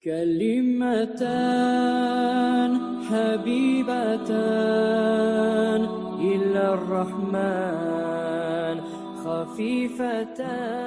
كلمتان حبيبتان إلى الرحمن خفيفتان.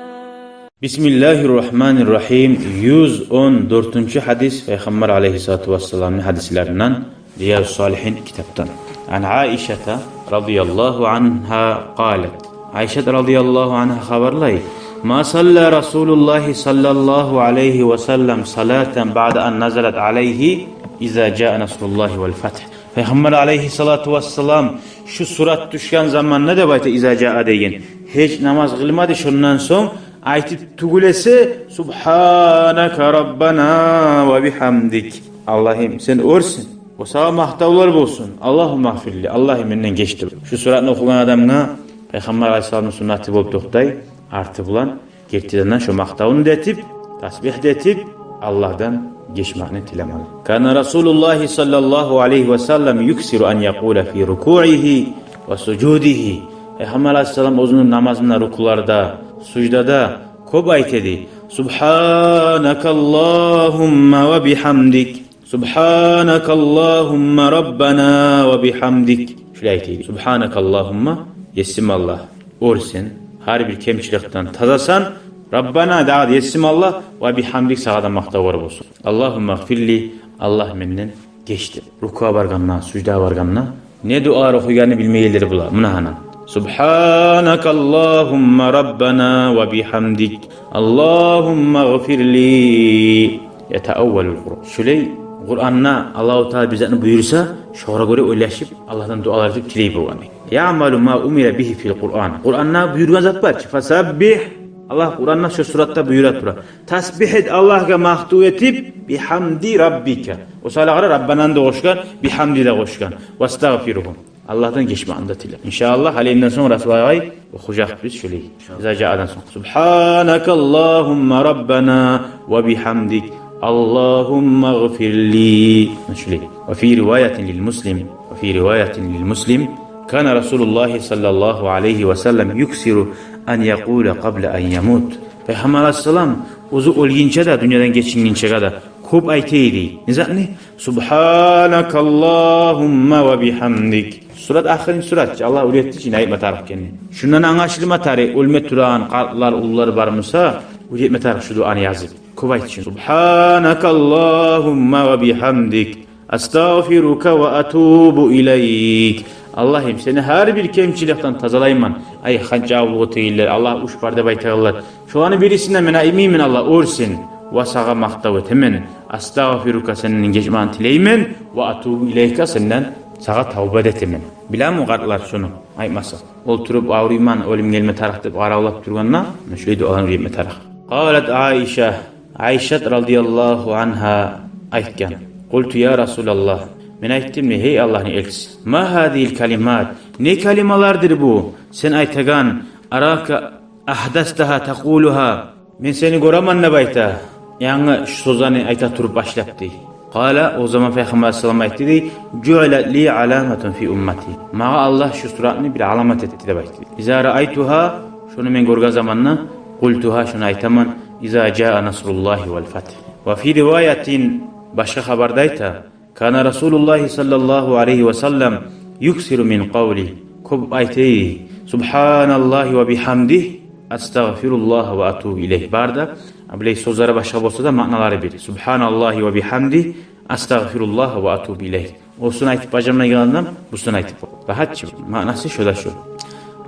Bismillahirrahmanirrahim. 114. hadis Peygamber aleyhissalatu vesselam'ın hadislerinden Riyadus Salihin kitaptan. An Aişete radıyallahu anha qalet. Aişe radıyallahu anha haberlay. Ma salla Resulullah sallallahu aleyhi ve sellem salaten ba'de en nazalet aleyhi iza ca'a nasrullahi vel feth. Peygamber aleyhissalatu vesselam şu surat düşken zaman ne de bayta iza ca'a deyin. Hiç namaz kılmadı şundan son ayet tugulesi Subhanaka Rabbana ve bihamdik. Allah'ım sen orsun. O sana mahtavlar olsun. Allahümme affirli. Allah'ım benden geçti. Şu suratını okuyan adamına Peygamber aleyhissalamın sünneti bolup toktay. Artı bulan gertidenden şu mahtavını detip, tasbih detip Allah'dan geçmekini tilemalı. Kana Resulullah sallallahu aleyhi ve sellem yuksiru an yakula fi ruku'ihi ve sucudihi. Peygamber aleyhissalam uzun namazında, rukularda, sucdada kop ayet edi. Subhanakallahumma ve bihamdik. Subhanakallahumma Rabbana ve bihamdik. Şöyle ayet edi. Subhanakallahumma yesimallah. Orsin. Her bir kemçilikten tazasan Rabbana da yesimallah ve bihamdik sağda mahtavar olsun. Allahümme gfirli. Allah menden geçti. Ruku'a varganına, sucda varganına ne dua okuyanı bilmeyeleri bula. Mınahana. Subhanakallahumma Rabbana ve bihamdik. Allahümme gfirli. Yeteavvelul Kur'an. Şöyle Kur'an'na Allah-u Teala bize buyursa şora göre oylaşıp Allah'tan dualar edip tileyip olanı. Ya'malu ma umira bihi fil Kur'an. Kur'an'na buyurgan zat var ki fasabbih. Allah Kur'an'na şu suratta buyurat bura. Tasbih et Allah'a mahtu etip bihamdi rabbike. O salağara Rabbanan da koşkan, bihamdi de koşkan. Vestağfiruhum. Allah'tan geçme anda tile. İnşallah halinden sonra Resulullah'ı okuyacak biz şöyle. İzaca'dan sonra. Subhanakallahumma Rabbana ve bihamdik. Allahümme gfirli. Şöyle. Ve fi rivayetin lil Muslim. Ve fi rivayetin lil Muslim. Kana Resulullah sallallahu aleyhi ve sellem yuksiru an yaqula qabla en yamut. Peygamber aleyhisselam uzu olginçe de dünyadan geçinginçe kadar kop ayteydi. Nizatni? Subhanakallahumma ve bihamdik. Surat ahirin surat. Allah üretti için ayetme tarif kendini. Şundan anlaşılma tarih. Ölme turağın kalplar, ullar varmasa üretme tarif şu duanı yazıp. Kop ayt için. Subhanakallahumma ve bihamdik. Estağfiruka ve atubu ileyk. Allah'ım seni her bir kemçilikten tazalayman. Ay hancavluğu teyiller. Allah uç barda baytağırlar. Şu anı birisinden mena imimin Allah orsin. Ve sağa maktavet hemen. Estağfiruka senin geçman tileymen. Ve atubu ileyka senden sağa tavbet etemen. Bilen mi kartlar şunu? Aytmasa. Olturup avriyman ölüm gelme taraftıp aravlap durganına. Şöyle dualan üretme taraf. Qalet Aişe. Aişe radıyallahu anha aytken. Kultu ya Resulallah. Men ayttim mi hey Allah'ın elçisi. Ma hadil kalimat. Ne kalimalardır bu? Sen aytagan araka ahdastaha taquluha. Men seni goraman ne bayta. Yani şu sözani ayta turup başlaptı. Qala o zaman Peygamber sallallahu aleyhi ve sellem aytdı. Cu'ila li alamatun fi ummati. Mağa Allah şu suratını bir alamet etti de baytdı. İza ra'aytuha şunu men gorga zamanna qultuha şunu aytaman iza ca'a nasrullahi vel feth. Ve fi rivayetin başka haberdayta kana Resulullah sallallahu aleyhi ve sellem yuksiru min qavli kub ayteyi subhanallahi ve bihamdih estağfirullah ve atubu ileyh. Barda abley sözleri başka olsa da manaları biri. Subhanallahi ve bihamdih estağfirullah ve atubu ileyh. Olsun aytıp bacamına gelendim busun aytıp. Rahatçı manası şöyle şu.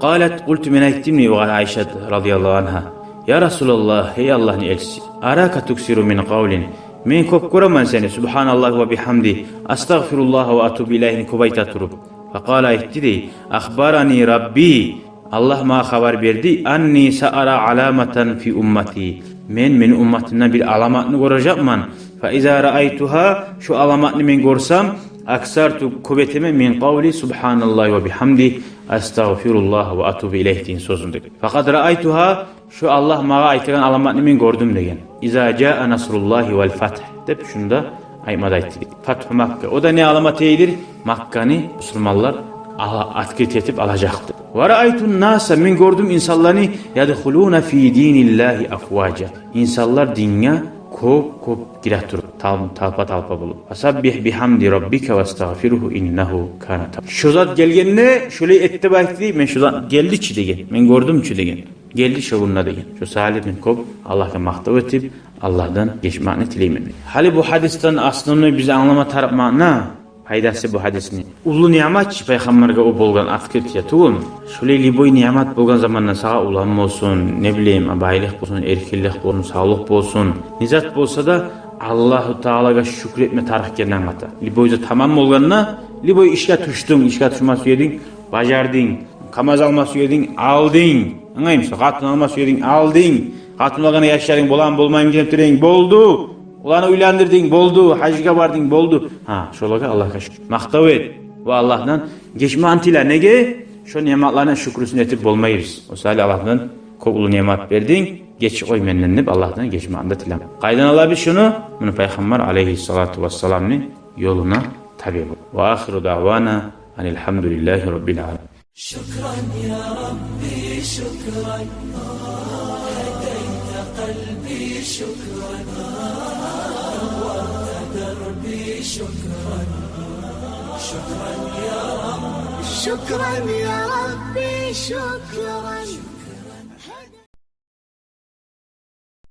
Qalet qultu min aytimni ve Aişe radıyallahu anha. Ya Resulallah hey Allah'ın elçisi. Araka tuksiru min qavlin. Men kop kuraman seni subhanallah ve bihamdi estağfirullah ve atubu ileyhin kubayta turup. Faqala ihtidi akhbarani rabbi Allah ma haber verdi anni sa'ara alamatan fi ummati. Men ummatimden bir alamatını göreceğim. Fa iza ra'aytuha şu alamatını men görsem aksartu kuvvetime min qavli subhanallah ve bihamdi estağfirullah ve atubu ileyhin sözündür. Fakat ra'aytuha şu Allah mağa aytıgan alamatını men gördüm degen. İza ca'a nasrullahi vel feth. Dep şunda aymada aytdı. Fathu Makke. O da ne alamat eydir? Makka'nı Müslümanlar atkit etip alacaktı. Ve ra'aytun nasa men gördüm insanları yadkhuluna fi dinillahi afwaca. İnsanlar dinine köp girat durup talpa bulup. Fasabbih bihamdi rabbika vestağfiruhu innehu kana. Şu zat gelgende şöyle etti baktı, men şu zat geldi çi degen. Men gördüm çi degen. Geldi şovunna degen. Şu Salih bin Kop Allah'a maktav etip Allah'dan geçmekni tileyim. Hali bu hadisten aslını bize anlama taraf mana faydası bu hadisini. Ulu nimet peygamberge o bolgan atkıt ya tuğun. Şöyle liboy nimet bolgan zamandan sağa ulanma olsun, ne bileyim abaylık olsun, erkillik olsun, sağlık olsun. Nizat bolsa da Allahu Teala'ga şükretme tarih gelen kata. Liboyda tamam bolganna, liboy işe tuştun, işe tuşması yedin, bacardın. Kamaz alması yedin, aldın. Anlayın mı? Katın alması yedin, aldın. Katın olana yaşların bolan bolmayım deyip duren, boldu. Ulanı uylandırdın, boldu. Hacıga bardın, boldu. Şolaga Allah'a şükür. Maktav et. Bu Allah'tan geçme antila nege? Şu nimetlerine şükrüsünü etip bolmayız. O sayede Allah'tan kokulu nimet verdin. Geç oy menlenip Allah'tan geçme anda tilam. Kaydan Allah bir şunu. Bunu Peygamber aleyhissalatu vesselam'ın yoluna tabi bu. Ve ahiru davana anilhamdülillahi rabbil alemin. شكرا يا ربي شكرا هديت قلبي شكرا نورت دربي شكرا شكرا يا رب شكرا يا ربي شكرا